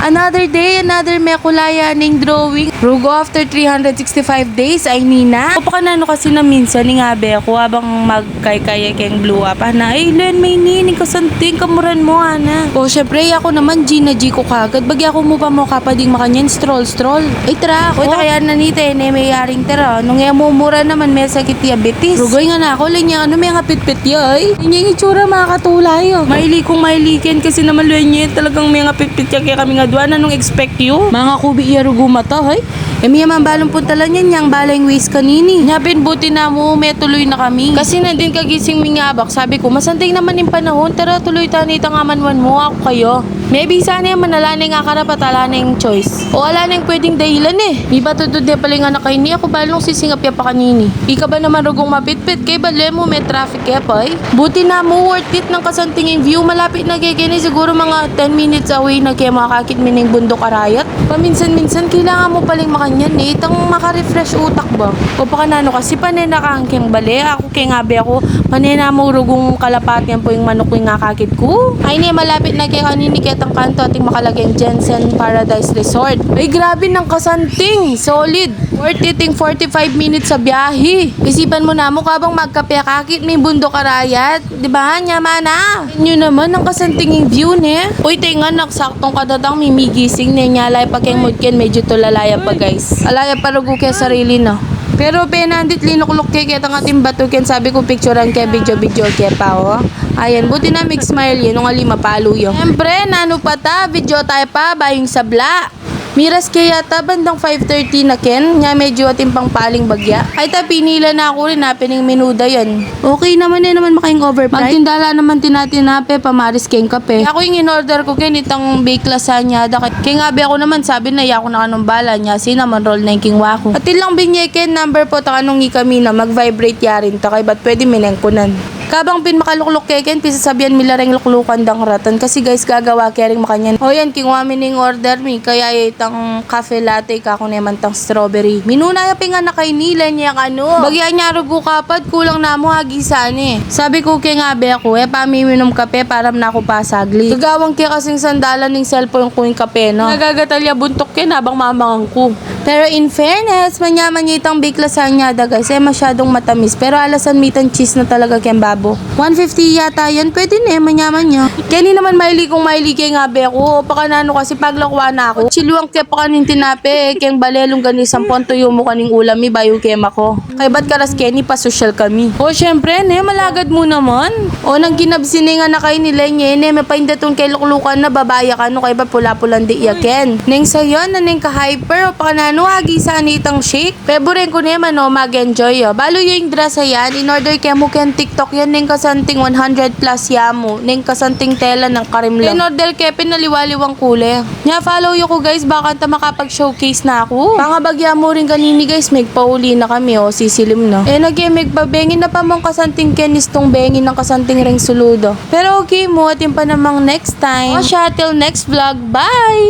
Another day, another may kulaya ning drawing. Rugo after 365 days ay nina. O pakanano kasi na minsan ni ngabe ako habang magkay-kaya keng blue up. Ana, ay len may nining kasanting kamuran mo ana. O syempre ako naman Gina G ko kagad. Bagya ako mo pa mo kapading makanyan stroll. Ay tara ako. Kaya nanita may yaring tara. Nung mumura naman may sakit diabetes. Rugoy nga na ako linya ano may ngapit-pit yoy. Yung itsura makakatulay oh. Maili kong mailikin kasi naman luenye talagang may ngapit-pit kaya kami nga duwan anong expect you. Mga kubi iya rugo mata hay. Emi man balong puntalan yan yang balayng waste kanini. Nyapin buti na mo may tuloy na kami. Kasi nandin kagising mingabak. Sabi ko masanting naman yung panahon. Tara tuloy tani tangamanwan mo ako kayo. Maybe sana yung manalaning akarapat alaning choice. O alaning pwedeng dahilan eh. Di ba tutod na pala nga na kayo ni ako balong sisingap ya pa kanini. Ika ba naman rugong mapitpit kay bale mo may traffic ya pa eh. Buti na mo worth it ng kasantingin view. Malapit na kay kini siguro mga 10 minutes away na kaya makakit mining bundok arayat. Paminsan-minsan kailangan mo paling makanyan eh. Itang makarefresh utak ba? O pakanano kasi panena kang bale. Ako kay ngabi ako. Panena mo rugong kalapat yan po yung manok yung ngakakit ko. Ay niya malapit na kay kanini kaya ang kanto ating makalagay Jensen Paradise Resort. Ay grabe ng kasanting. Solid. Worth it 45 minutes sa biyahe. Isipan mo na mo kabang magkape kakit may bundok arayat. Diba? Nyama na. Inyo naman ang kasantinging view ne. Uy tinga naksaktong kadadang mimigising ne nyalay pagkeng mudken medyo tulalaya pa guys. Alaya pa rugo kaya sarili no. Pero penandit linuklok kay kitang ating batukin sabi ko picturean kay video kay pa oh. Ayan, buti na make smile yun nung alima palo yun. Siyempre, nano pa ta, video tayo pa, bayong sabla. Miras kaya ta, bandang 5:30 na ken, nga medyo ating pang paling bagya. Ay ta, pinila na ako rin, pining minuda yan. Okay naman naman makaing overprice. Magtindala naman tinatinape, pamaris keng kape. Ako yung in-order ko ken, itang bake lasagna. Kaya nga ako naman, sabi na, ako na kanong bala niya, cinnamon roll na yung kingwa ko. At ilang binyeken, number po, ta kanong ni kami na mag-vibrate yarin ta, kay ba't pwede minengkunan. Kabang pin makaluklok keken, pisasabihan milareng luklukan dang ratan. Kasi guys, gagawa kering makanyan. O yan, kingwa mining order mi, kaya itang cafe latte ka kung naman tang strawberry. Minuna ya pinga na kay nila niya ano. Bagyan niya rugo kapad, kulang na mo hagisan eh. Sabi ko kay ngabe ako, pamiminom kape para na ako pasagli. Gagawang kaya kasing sandalan ng cellphone ko yung kape no. Nagagatalya buntok ken habang mamangang ko. Pero in fairness, manyaman niya itang bake lasagna da guys, masyadong matamis. Pero alasan mitan cheese na talaga ken babo. 150 yata yan, pwede na manyaman niya. Kani naman maili kong maili kay ngabe ako. Pakanano kasi paglakwa na ako. Chiluang kaya pa kaning tinape, kaya balelong gani 10 tuyo mo kaning ulam mi bayo kema ko. Kay ba't karas Kenny pa social kami. O syempre ne, malagad mo naman. O nang ginabsini nga na kay nila nye, ne, may paindatong kay luklukan na babaya ka no, kay ba pula-pulan di iyaken. Neng sayon na neng ka-hyper, o pakanano agi sa anitang shake. February ko naman no, mag-enjoy o. Balo yung dress yan, in order kaya mo ken TikTok yan, neng kasanting 100 plus yamo, neng kasanting tela ng karimlang. In order kaya pinaliwaliwang kule. Nya follow yo ko guys, baka ta makapag-showcase na ako. Pangabagya mo rin kanini guys, magpauli na kami o, sisilim no. Magpabengin na pa mong kasanting kenis tong bengin ng kasanting ring suludo. Pero okay mo, atin pa namang next time. Till next vlog, bye!